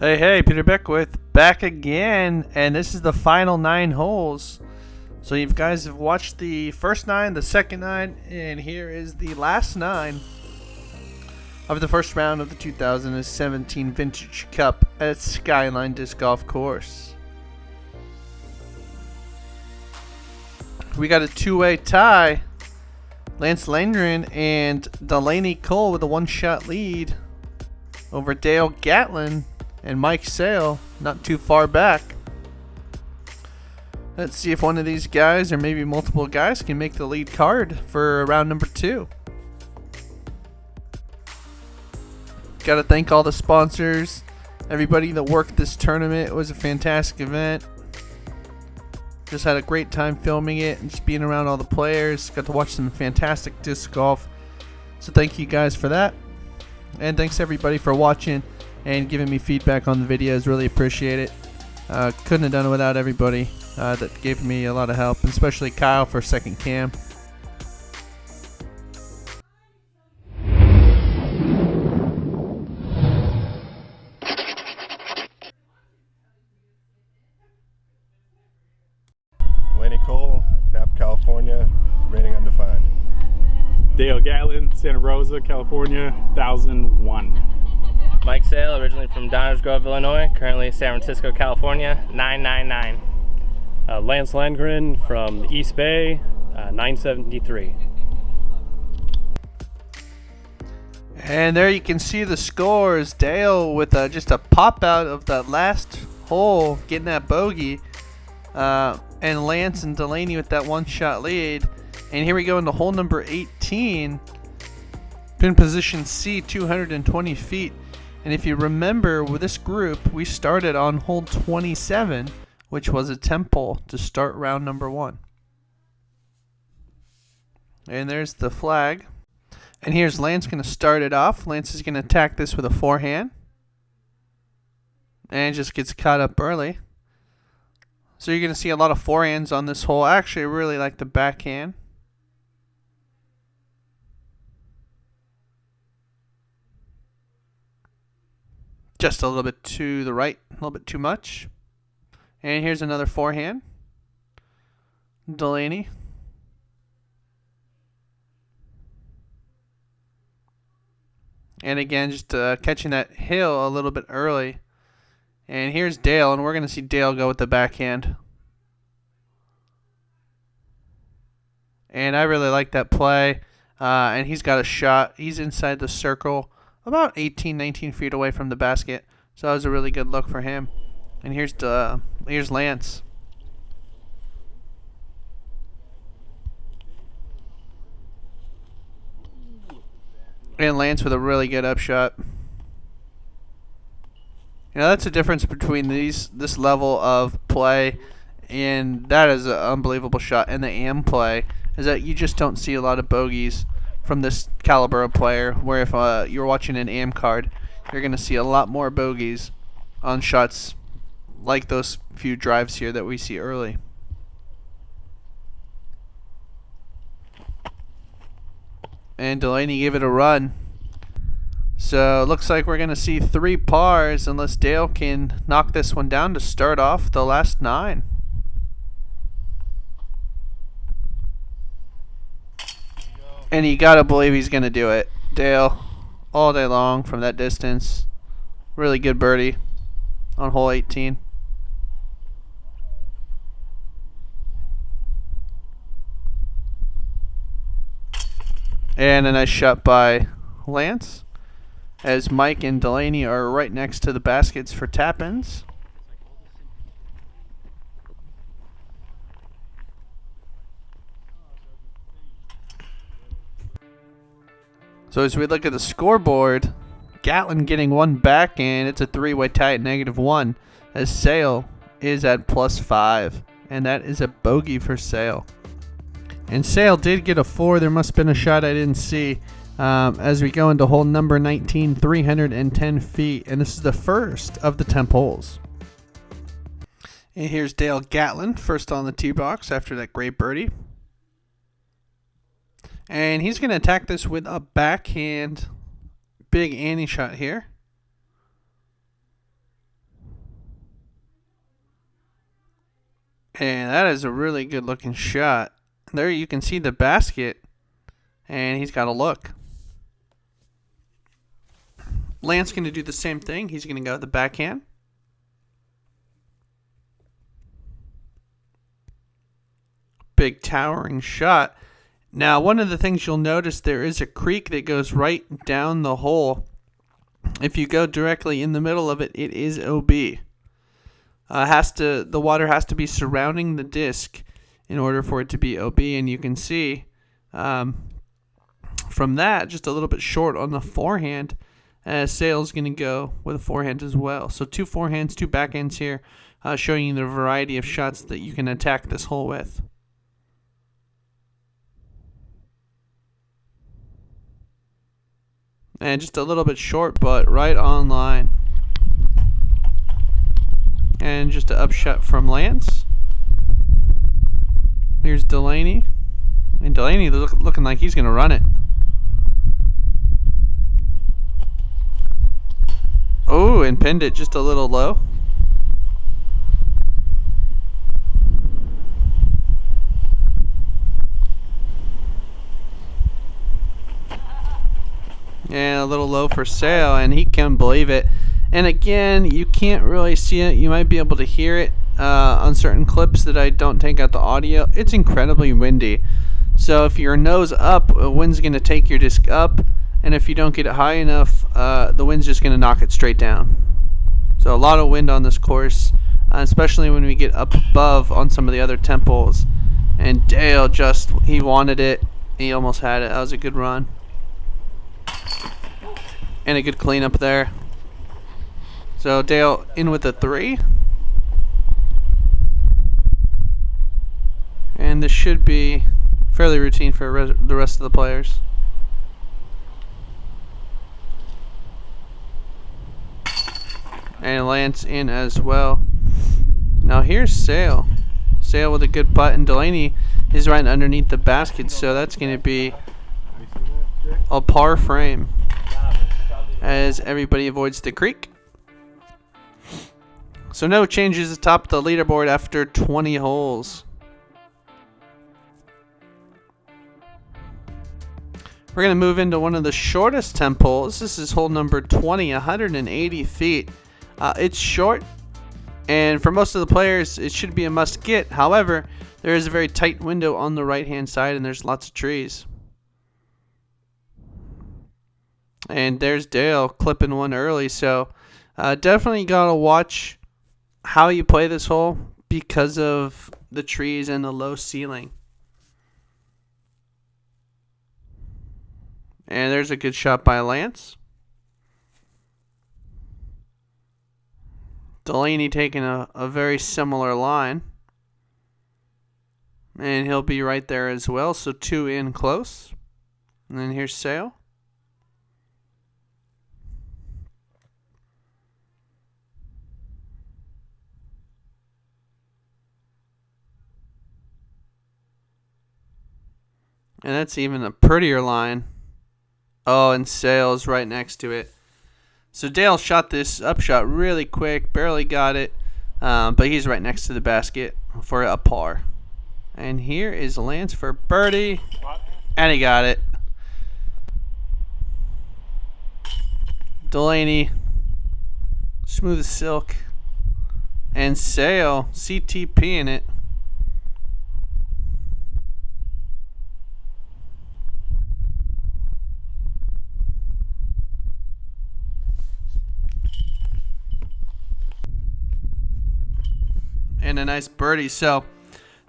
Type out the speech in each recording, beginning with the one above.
Hey, Peter Beckwith back again, and this is the final 9 holes. So you guys have watched the first 9, the second 9, and here is the last 9 of the first round of the 2017 Vintage Cup at Skyline Disc Golf Course. We got a two-way tie. Lance Landgren and Delaney Cole with a one-shot lead over Dale Gatlin and Mike Sale, not too far back. Let's see if one of these guys, or maybe multiple guys, can make the lead card for round number 2. Got to thank all the sponsors, everybody that worked this tournament. It was a fantastic event. Just had a great time filming it and just being around all the players. Got to watch some fantastic disc golf. So thank you guys for that. And thanks everybody for watching and giving me feedback on the videos. Really appreciate it. Couldn't have done it without everybody that gave me a lot of help, and especially Kyle for second cam. Delaney Cole, Napa, California, rating undefined. Dale Gatlin, Santa Rosa, California, 1001. Mike Sale, originally from Downers Grove, Illinois, currently San Francisco, California, 999. Lance Landgren from the East Bay, 973. And there you can see the scores. Dale with just a pop out of that last hole, getting that bogey. And Lance and Delaney with that one-shot lead. And here we go into hole number 18. Pin position C, 220 feet. And if you remember, with this group, we started on hole 27, which was a temple to start round number 1. And there's the flag. And here's Lance going to start it off. Lance is going to attack this with a forehand. And just gets caught up early. So you're going to see a lot of forehands on this hole. Actually, I really like the backhand. Just a little bit to the right, a little bit too much. And here's another forehand. Delaney. And again, just catching that hill a little bit early. And here's Dale, and we're going to see Dale go with the backhand. And I really like that play. And he's got a shot. He's inside the circle, about 18, 19 feet away from the basket. So that was a really good look for him. And here's Lance. And Lance with a really good upshot. You know, that's the difference between this level of play, and that is an unbelievable shot, and the AM play is that you just don't see a lot of bogeys from this caliber of player, where if you're watching an AM card, you're going to see a lot more bogeys on shots like those few drives here that we see early. And Delaney gave it a run. So it looks like we're going to see 3 pars unless Dale can knock this one down to start off the last 9. And you got to believe he's going to do it. Dale, all day long from that distance. Really good birdie on hole 18. And a nice shot by Lance, as Mike and Delaney are right next to the baskets for tap-ins. So as we look at the scoreboard, Gatlin getting one back, and it's a 3-way tie at -1, as Sale is at +5, and that is a bogey for Sale. And Sale did get a 4. There must have been a shot I didn't see. As we go into hole number 19, 310 feet, and this is the first of the 10 holes. And here's Dale Gatlin, first on the tee box after that great birdie. And he's going to attack this with a backhand big Annie shot here. And that is a really good looking shot. There you can see the basket, and he's got a look. Lance going to do the same thing. He's going to go with the backhand. Big towering shot. Now, one of the things you'll notice, there is a creek that goes right down the hole. If you go directly in the middle of it, it is OB. The water has to be surrounding the disc in order for it to be OB, and you can see from that just a little bit short on the forehand, as Sale's going to go with a forehand as well. So 2 forehands, 2 backhands here, showing you the variety of shots that you can attack this hole with. And just a little bit short, but right on line. And just an upshot from Lance. Here's Delaney. And Delaney looking like he's going to run it. Oh, and pinned it just a little low. And a little low for Sale, and he can believe it. And again, you can't really see it. You might be able to hear it on certain clips that I don't take out the audio. It's incredibly windy. So if your nose up, the wind's going to take your disc up. And if you don't get it high enough, the wind's just going to knock it straight down. So a lot of wind on this course, especially when we get up above on some of the other temples. And Dale he wanted it. He almost had it. That was a good run. And a good cleanup there. So Dale in with a 3. And this should be fairly routine for the rest of the players. And Lance in as well. Now here's Sale. Sale with a good putt, and Delaney is right underneath the basket, so that's going to be a par frame as everybody avoids the creek. So no changes atop the leaderboard after 20 holes. We're going to move into one of the shortest temples. This is hole number 20, 180 feet. It's short, and for most of the players, it should be a must get. However, there is a very tight window on the right-hand side, and there's lots of trees. And there's Dale clipping one early, so definitely got to watch how you play this hole because of the trees and the low ceiling. And there's a good shot by Lance. Delaney taking a very similar line. And he'll be right there as well, so 2 in close. And then here's Sale. And that's even a prettier line. Oh, and Sale's right next to it. So Dale shot this upshot really quick, barely got it, but he's right next to the basket for a par. And here is Lance for birdie, and he got it. Delaney, smooth as silk, and Sale CTP in it. And a nice birdie. So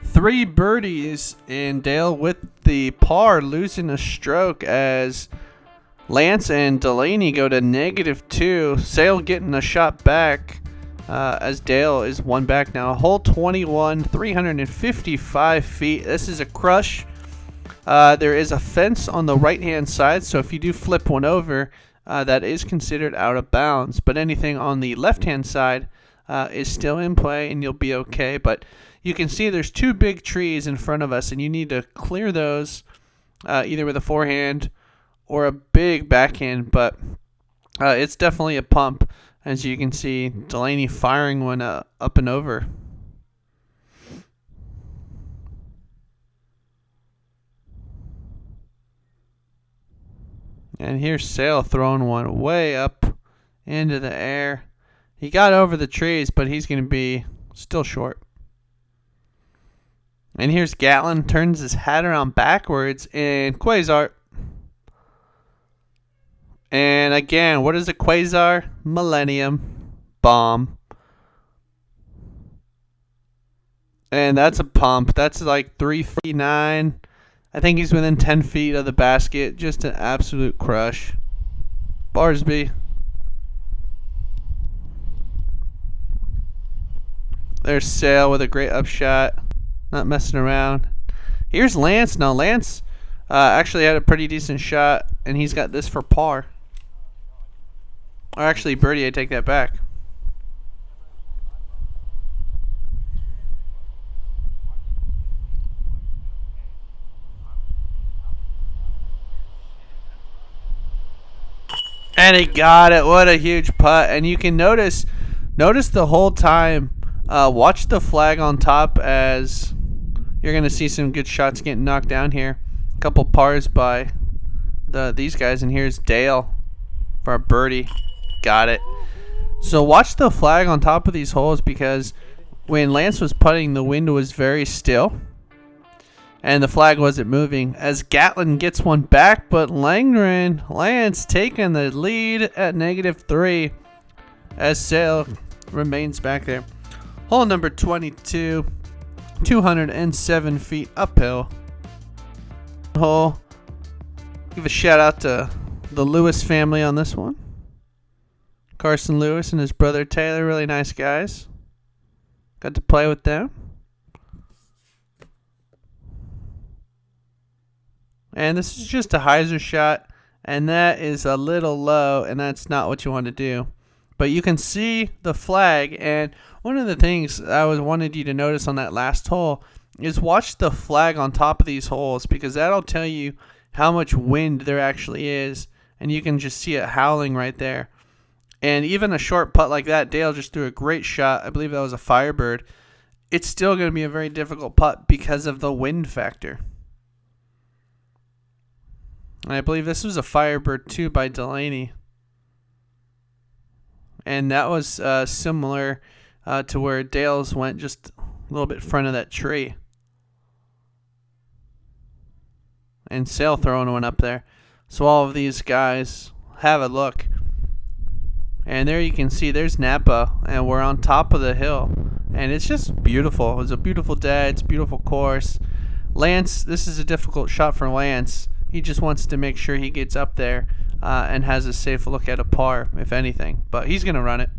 3 birdies, and Dale with the par, losing a stroke as Lance and Delaney go to -2. Sale getting a shot back as Dale is 1 back now. Hole 21, 355 feet. This is a crush. There is a fence on the right-hand side, so if you do flip one over, that is considered out of bounds. But anything on the left-hand side is still in play, and you'll be okay. But you can see there's 2 big trees in front of us, and you need to clear those either with a forehand or a big backhand. But it's definitely a pump, as you can see Delaney firing one up and over. And here's Sale throwing one way up into the air. He got over the trees, but he's going to be still short. And here's Gatlin, turns his hat around backwards, and Quasar. And again, what is a Quasar? Millennium Bomb. And that's a pump. That's like 359. I think he's within 10 feet of the basket. Just an absolute crush. Barsby. There's Sale with a great upshot. Not messing around. Here's Lance. Now, Lance actually had a pretty decent shot, and he's got this for par. Or actually, birdie, I take that back. And he got it. What a huge putt. And you can notice the whole time, watch the flag on top as you're going to see some good shots getting knocked down here. A couple pars by these guys. And here's Dale for a birdie. Got it. So watch the flag on top of these holes, because when Lance was putting, the wind was very still. And the flag wasn't moving as Gatlin gets one back, but Lance taking the lead at -3 as Sale remains back there. Hole number 22, 207 feet uphill. Hole. Give a shout out to the Lewis family on this one. Carson Lewis and his brother Taylor, really nice guys. Got to play with them. And this is just a hyzer shot, and that is a little low, and that's not what you want to do. But you can see the flag, and one of the things I wanted you to notice on that last hole is watch the flag on top of these holes, because that'll tell you how much wind there actually is, and you can just see it howling right there. And even a short putt like that, Dale just threw a great shot. I believe that was a Firebird. It's still going to be a very difficult putt because of the wind factor. And I believe this was a Firebird too by Delaney. And that was similar to where Dale's went, just a little bit in front of that tree. And Sale throwing one up there. So all of these guys have a look. And there you can see there's Napa, and we're on top of the hill. And it's just beautiful. It was a beautiful day. It's a beautiful course. Lance, this is a difficult shot for Lance. He just wants to make sure he gets up there and has a safe look at a par, if anything. But he's going to run it.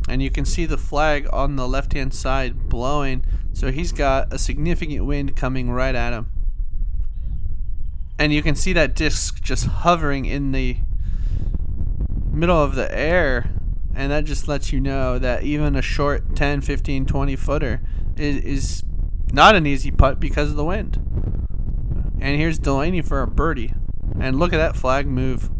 And you can see the flag on the left-hand side blowing. So he's got a significant wind coming right at him. And you can see that disc just hovering in the middle of the air. And that just lets you know that even a short 10, 15, 20 footer is not an easy putt because of the wind. And here's Delaney for a birdie. And look at that flag move.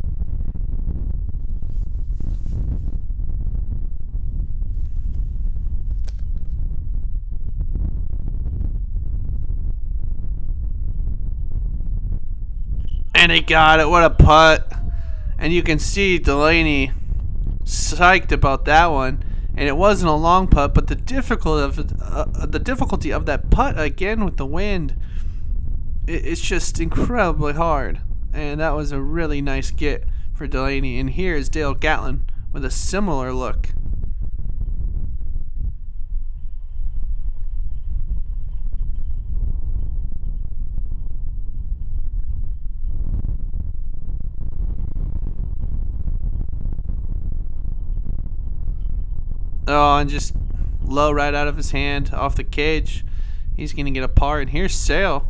And he got it. What a putt. And you can see Delaney psyched about that one. And it wasn't a long putt, but the difficulty of that putt, again with the wind, it's just incredibly hard. And that was a really nice get for Delaney. And here is Dale Gatlin with a similar look. Oh, and just low right out of his hand, off the cage. He's going to get a par. And here's Sale.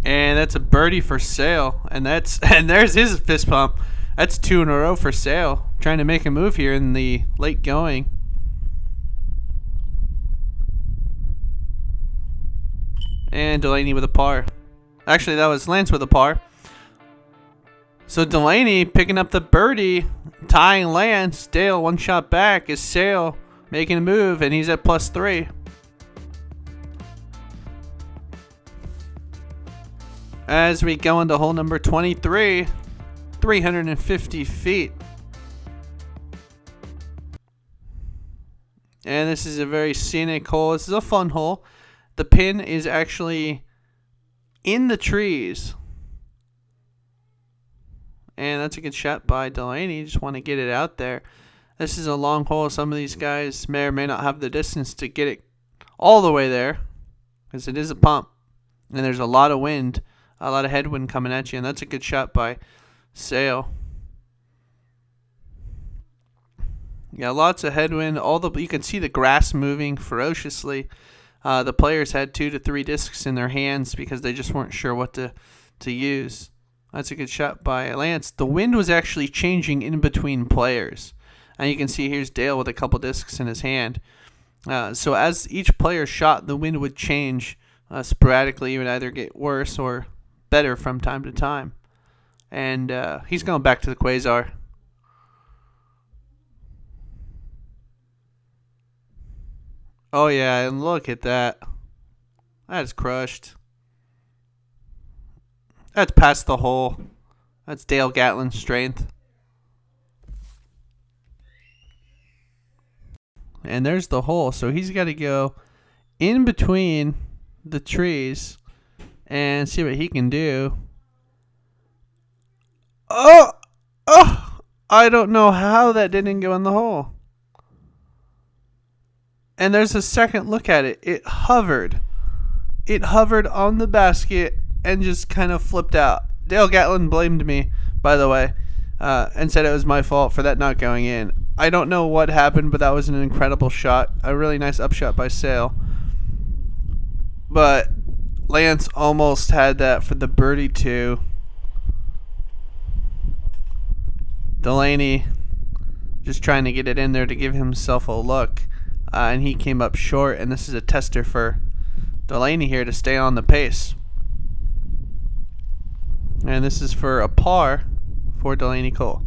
And that's a birdie for Sale. And there's his fist pump. That's 2 in a row for Sale. Trying to make a move here in the late going. And Delaney with a par. Actually, that was Lance with a par. So Delaney picking up the birdie, tying Lance. Dale one shot back is Sale making a move, and he's at +3. As we go into hole number 23, 350 feet. And this is a very scenic hole. This is a fun hole. The pin is actually in the trees. And that's a good shot by Delaney. Just want to get it out there. This is a long hole. Some of these guys may or may not have the distance to get it all the way there, because it is a pump. And there's a lot of wind, a lot of headwind coming at you. And that's a good shot by Sale. Yeah, lots of headwind. You can see the grass moving ferociously. The players had 2 to 3 discs in their hands because they just weren't sure what to use. That's a good shot by Lance. The wind was actually changing in between players. And you can see here's Dale with a couple discs in his hand. So as each player shot, the wind would change sporadically. It would either get worse or better from time to time. And he's going back to the Quasar. Oh yeah, and look at that. That's crushed. That's past the hole. That's Dale Gatlin's strength. And there's the hole. So he's got to go in between the trees and see what he can do. Oh! I don't know how that didn't go in the hole. And there's a second look at it. It hovered. It hovered on the basket and just kind of flipped out. Dale Gatlin blamed me, by the way, and said it was my fault for that not going in. I don't know what happened, but that was an incredible shot. A really nice upshot by Sale. But Lance almost had that for the birdie too. Delaney just trying to get it in there to give himself a look. And he came up short, and this is a tester for Delaney here to stay on the pace. And this is for a par for Delaney Cole.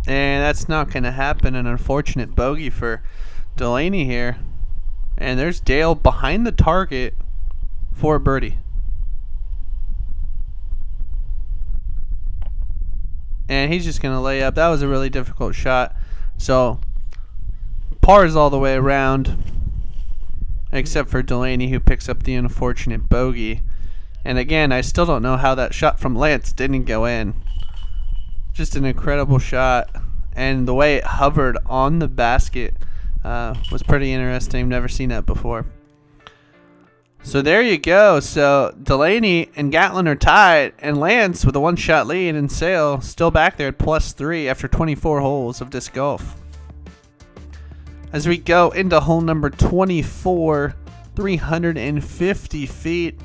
And that's not going to happen. An unfortunate bogey for Delaney here. And there's Dale behind the target for a birdie. And he's just going to lay up. That was a really difficult shot. So, pars all the way around, except for Delaney, who picks up the unfortunate bogey. And again, I still don't know how that shot from Lance didn't go in. Just an incredible shot. And the way it hovered on the basket was pretty interesting. Never seen that before. So there you go. So Delaney and Gatlin are tied, and Lance with a one-shot lead, and Sale still back there at +3 after 24 holes of disc golf. As we go into hole number 24, 350 feet,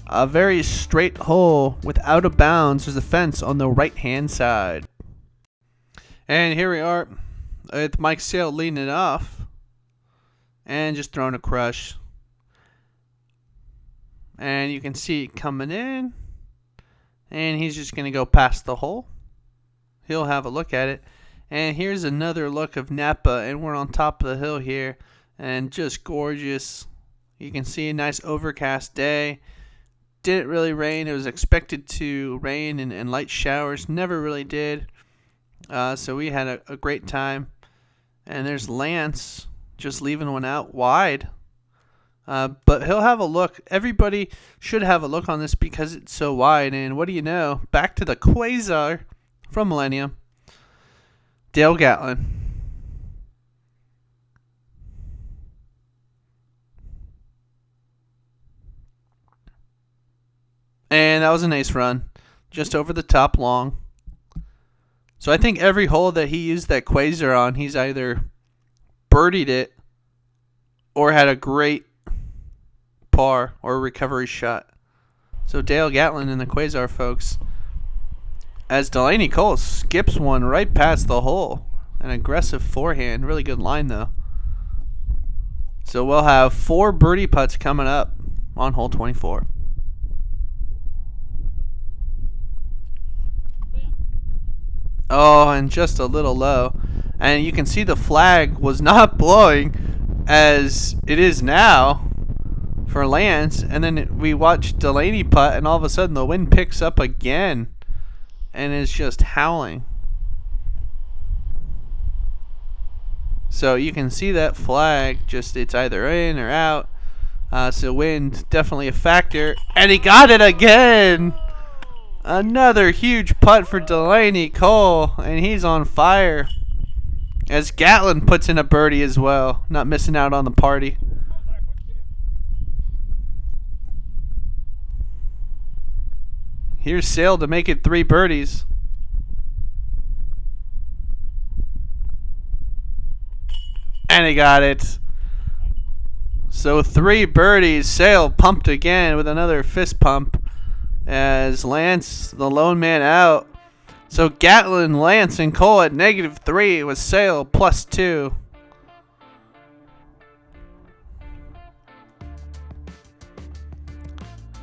a very straight hole with out of bounds. There's a fence on the right-hand side. And here we are with Mike Sale leading it off and just throwing a crush. And you can see it coming in. And he's just going to go past the hole. He'll have a look at it. And here's another look of Napa. And we're on top of the hill here. And just gorgeous. You can see a nice overcast day. Didn't really rain. It was expected to rain and light showers. Never really did. So we had a great time. And there's Lance just leaving one out wide. But he'll have a look. Everybody should have a look on this because it's so wide. And what do you know? Back to the Quasar from Millennium. Dale Gatlin. And that was an ace run. Just over the top long. So I think every hole that he used that Quasar on, he's either birdied it or had a great par or recovery shot. So Dale Gatlin and the Quasar folks. As Delaney Cole skips one right past the hole. An aggressive forehand. Really good line, though. So we'll have 4 birdie putts coming up on hole 24. Oh, and just a little low. And you can see the flag was not blowing as it is now for Lance. And then we watched Delaney putt, and all of a sudden the wind picks up again and is just howling. So you can see that flag, just it's either in or out. So wind definitely a factor. And he got it again! Another huge putt for Delaney Cole, and he's on fire. As Gatlin puts in a birdie as well, not missing out on the party. Here's Sale to make it 3 birdies. And he got it. So 3 birdies. Sale pumped again with another fist pump as Lance, the lone man, out. So Gatlin, Lance, and Cole at -3 with Sale +2.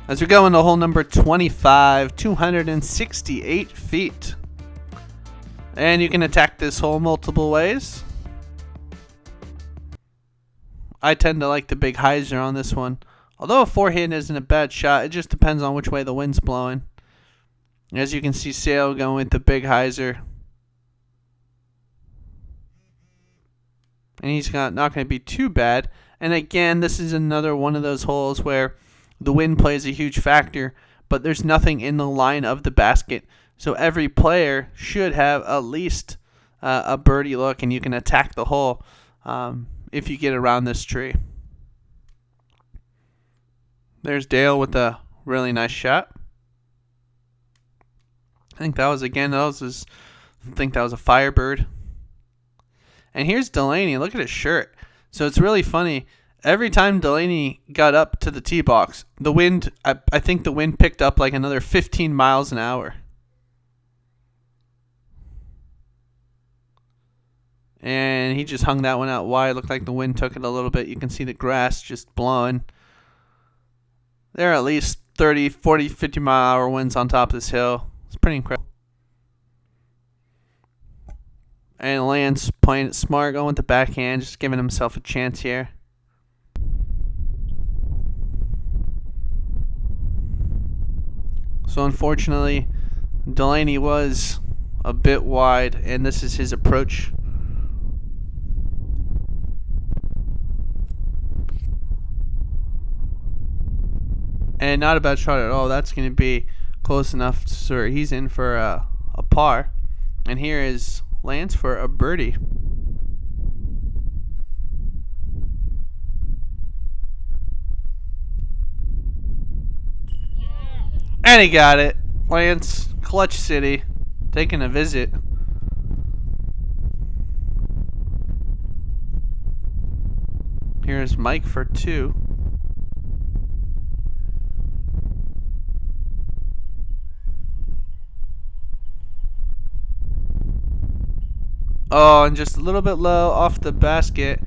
As we go into hole number 25, 268 feet. And you can attack this hole multiple ways. I tend to like the big hyzer on this one. Although a forehand isn't a bad shot, it just depends on which way the wind's blowing. As you can see, Sale going with the big hyzer. And he's not going to be too bad. And again, this is another one of those holes where the wind plays a huge factor, but there's nothing in the line of the basket. So every player should have at least a birdie look, and you can attack the hole if you get around this tree. There's Dale with a really nice shot. I think that was a Firebird. And here's Delaney. Look at his shirt. So it's really funny. Every time Delaney got up to the tee box, the wind, I think the wind picked up like another 15 miles an hour. And he just hung that one out wide. Looked like the wind took it a little bit. You can see the grass just blowing. There are at least 30, 40, 50 mile an hour winds on top of this hill. It's pretty incredible. And Lance playing it smart, going with the backhand, just giving himself a chance here. So unfortunately, Delaney was a bit wide, and this is his approach. And not a bad shot at all. That's going to be close enough, so he's in for a par. And here is Lance for a birdie. And he got it. Lance, Clutch City, taking a visit. Here's Mike for 2. Oh, and just a little bit low off the basket.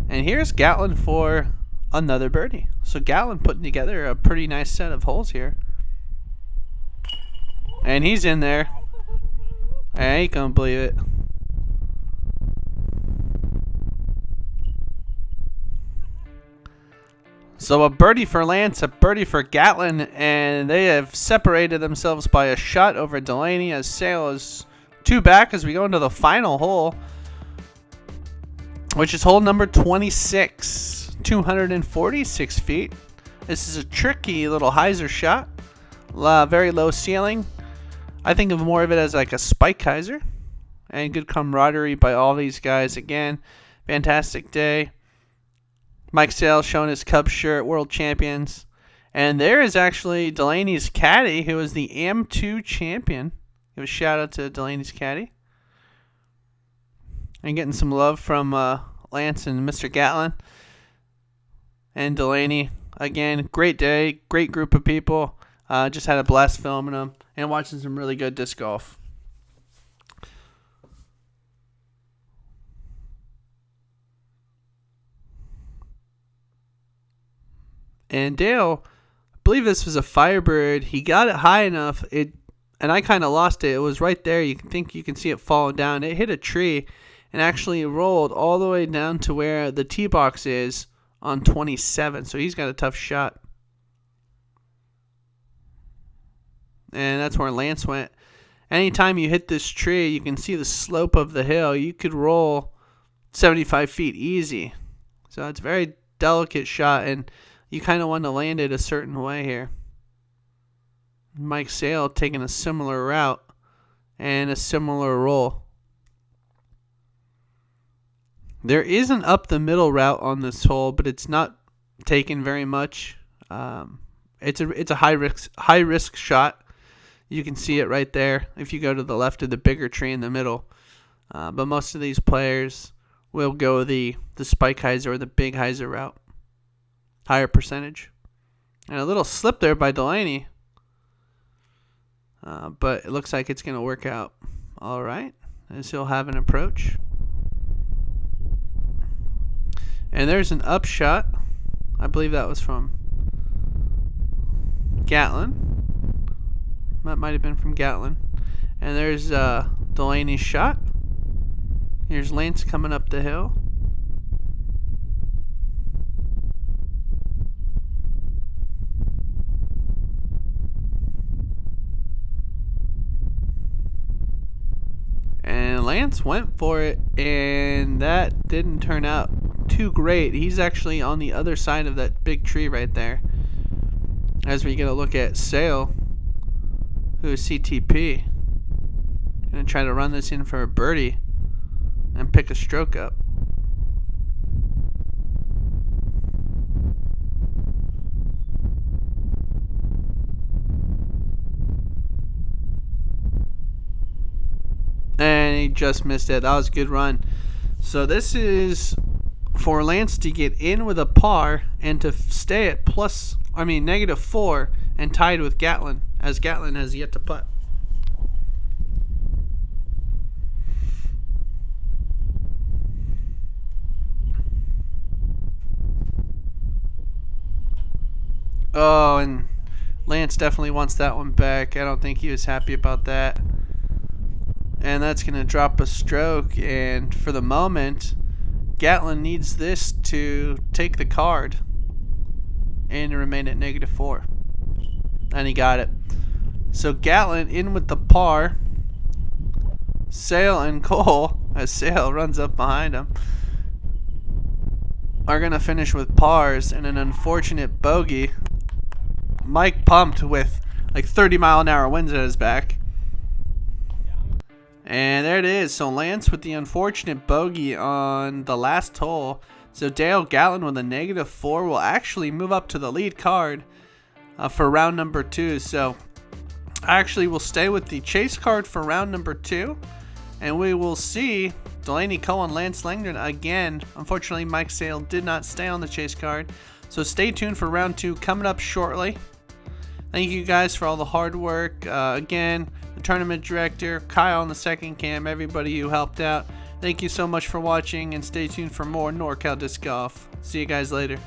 And here's Gatlin for another birdie. So Gatlin putting together a pretty nice set of holes here. And he's in there. I ain't gonna believe it. So a birdie for Lance, a birdie for Gatlin, and they have separated themselves by a shot over Delaney as Sale is 2 back as we go into the final hole, which is hole number 26, 246 feet. This is a tricky little hyzer shot, very low ceiling. I think of more of it as like a spike hyzer, and good camaraderie by all these guys. Again, fantastic day. Mike Sale showing his Cubs shirt, world champions. And there is actually Delaney's caddy, who is the AM2 champion. Give a shout out to Delaney's caddy. And getting some love from Lance and Mr. Gatlin. And Delaney. Again, great day, great group of people. Just had a blast filming them and watching some really good disc golf. And Dale, I believe this was a Firebird. He got it high enough, and I kind of lost it. It was right there. You can see it falling down. It hit a tree and actually rolled all the way down to where the tee box is on 27. So he's got a tough shot. And that's where Lance went. Anytime you hit this tree, you can see the slope of the hill. You could roll 75 feet easy. So it's a very delicate shot, and you kind of want to land it a certain way here. Mike Sale taking a similar route and a similar roll. There is an up the middle route on this hole, but it's not taken very much. It's a high risk shot. You can see it right there if you go to the left of the bigger tree in the middle. But most of these players will go the spike hyzer or the big hyzer route. Higher percentage. And a little slip there by Delaney. But it looks like it's going to work out all right, as he'll have an approach. And there's an up shot. I believe that was from Gatlin. That might have been from Gatlin. And there's Delaney's shot. Here's Lance coming up the hill. And Lance went for it, and that didn't turn out too great. He's actually on the other side of that big tree right there. As we get a look at Sale, who is CTP. Gonna try to run this in for a birdie and pick a stroke up. And he just missed it. That was a good run. So this is for Lance to get in with a par and to stay at -4 and tied with Gatlin, as Gatlin has yet to putt. Oh, and Lance definitely wants that one back. I don't think he was happy about that. And that's going to drop a stroke. And for the moment, Gatlin needs this to take the card and to remain at -4. And he got it. So Gatlin in with the par. Sale and Cole, as Sale runs up behind him, are going to finish with pars and an unfortunate bogey. Mike pumped with like 30-mile-an-hour winds at his back. And there it is. So Lance with the unfortunate bogey on the last hole. So Dale Gatlin with a -4 will actually move up to the lead card for round number 2. So actually we'll stay with the chase card for round number 2. And we will see Delaney, Cohen, Lance Landgren again. Unfortunately, Mike Sale did not stay on the chase card. So stay tuned for round 2 coming up shortly. Thank you guys for all the hard work. Again, the tournament director, Kyle on the second cam, everybody who helped out. Thank you so much for watching, and stay tuned for more NorCal Disc Golf. See you guys later.